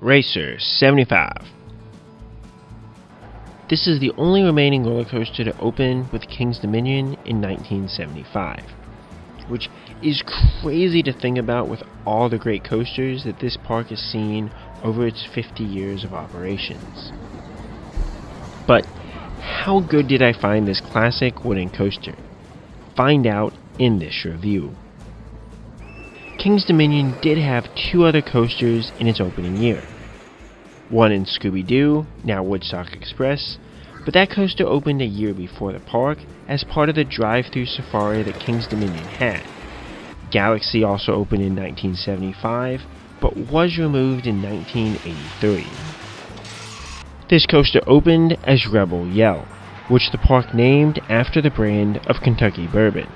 Racer 75. This is the only remaining roller coaster to open with King's Dominion in 1975, which is crazy to think about with all the great coasters that this park has seen over its 50 years of operations. But how good did I find this classic wooden coaster? Find out in this review. King's Dominion did have two other coasters in its opening year. One in Scooby-Doo, now Woodstock Express, but that coaster opened a year before the park as part of the drive-through safari that King's Dominion had. Galaxy also opened in 1975, but was removed in 1983. This coaster opened as Rebel Yell, which the park named after the brand of Kentucky bourbon.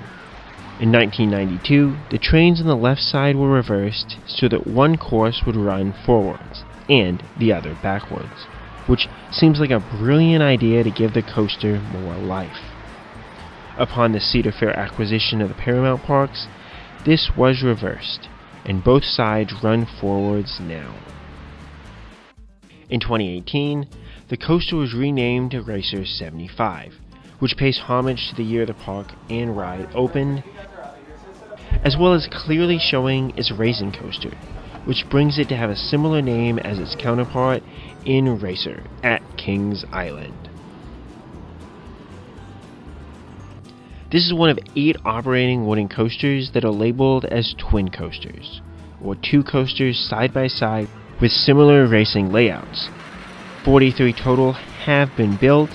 In 1992, the trains on the left side were reversed so that one course would run forwards and the other backwards, which seems like a brilliant idea to give the coaster more life. Upon the Cedar Fair acquisition of the Paramount Parks, this was reversed, and both sides run forwards now. In 2018, the coaster was renamed to Racer 75, which pays homage to the year the park and ride opened, as well as clearly showing its racing coaster, which brings it to have a similar name as its counterpart in Racer at Kings Island. This is one of 8 operating wooden coasters that are labeled as twin coasters, or two coasters side by side with similar racing layouts. 43 total have been built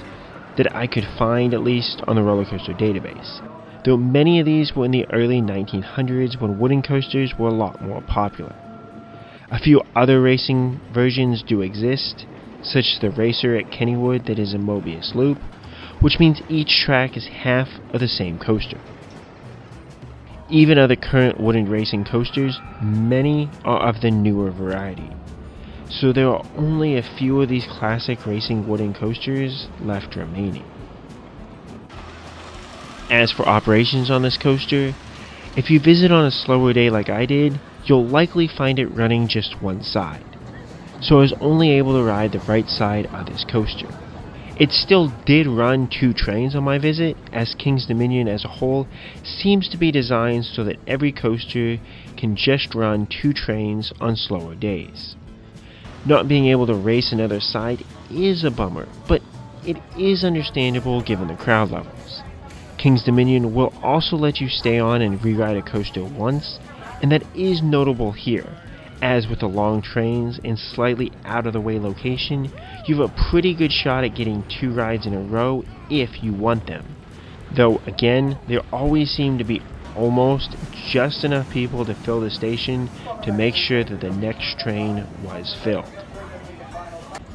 that I could find, at least on the roller coaster database, though many of these were in the early 1900s when wooden coasters were a lot more popular. A few other racing versions do exist, such as the Racer at Kennywood that is a Mobius loop, which means each track is half of the same coaster. Even of the current wooden racing coasters, many are of the newer variety, so there are only a few of these classic racing wooden coasters left remaining. As for operations on this coaster, if you visit on a slower day like I did, you'll likely find it running just one side, so I was only able to ride the right side of this coaster. It still did run 2 trains on my visit, as King's Dominion as a whole seems to be designed so that every coaster can just run 2 trains on slower days. Not being able to race another side is a bummer, but it is understandable given the crowd levels. King's Dominion will also let you stay on and re-ride a coaster once, and that is notable here, as with the long trains and slightly out of the way location, you have a pretty good shot at getting 2 rides in a row if you want them. Though again, there always seem to be almost just enough people to fill the station to make sure that the next train was filled.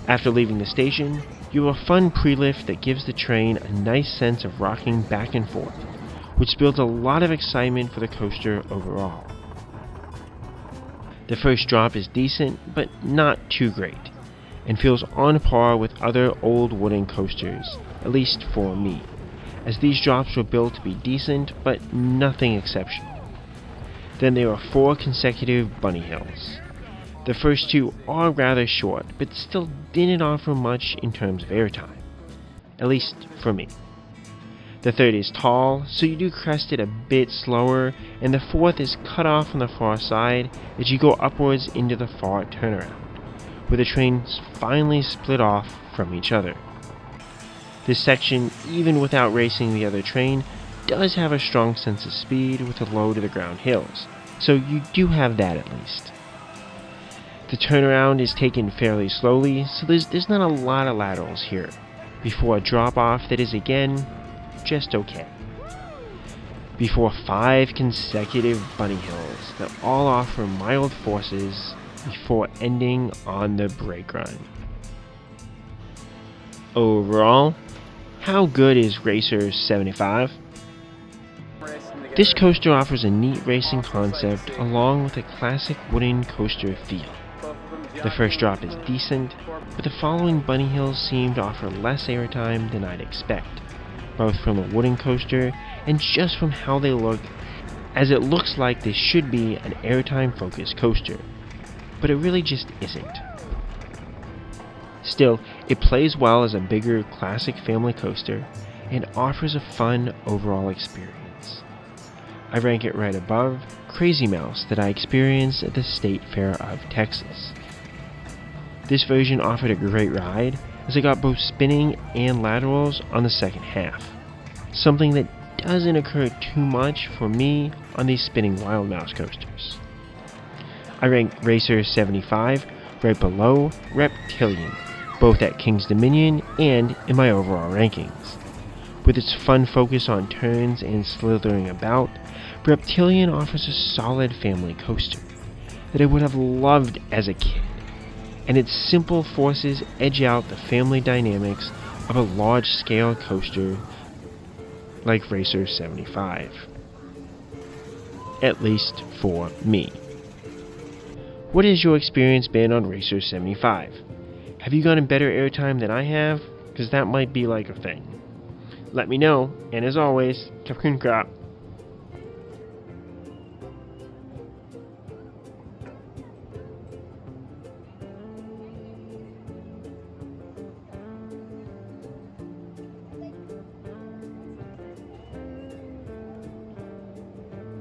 After leaving the station, you have a fun pre-lift that gives the train a nice sense of rocking back and forth, which builds a lot of excitement for the coaster overall. The first drop is decent, but not too great, and feels on par with other old wooden coasters, at least for me, as these drops were built to be decent, but nothing exceptional. Then there are 4 consecutive bunny hills. The first 2 are rather short, but still didn't offer much in terms of airtime, at least for me. The third is tall, so you do crest it a bit slower, and the fourth is cut off on the far side as you go upwards into the far turnaround, where the trains finally split off from each other. This section, even without racing the other train, does have a strong sense of speed with the low to the ground hills, so you do have that at least. The turnaround is taken fairly slowly, so there's not a lot of laterals here, before a drop off that is again just okay. Before 5 consecutive bunny hills that all offer mild forces before ending on the brake run. Overall, how good is Racer 75? This coaster offers a neat racing concept along with a classic wooden coaster feel. The first drop is decent, but the following bunny hills seem to offer less airtime than I'd expect, both from a wooden coaster and just from how they look, as it looks like this should be an airtime focused coaster, but it really just isn't. Still, it plays well as a bigger classic family coaster and offers a fun overall experience. I rank it right above Crazy Mouse that I experienced at the State Fair of Texas. This version offered a great ride as I got both spinning and laterals on the second half, something that doesn't occur too much for me on these spinning Wild Mouse coasters. I rank Racer 75 right below Reptilian, both at King's Dominion and in my overall rankings. With its fun focus on turns and slithering about, Reptilian offers a solid family coaster that I would have loved as a kid, and its simple forces edge out the family dynamics of a large-scale coaster like Racer 75. At least for me. What has your experience been on Racer 75? Have you gotten better airtime than I have? Because that might be like a thing. Let me know, and as always, Captain Crop.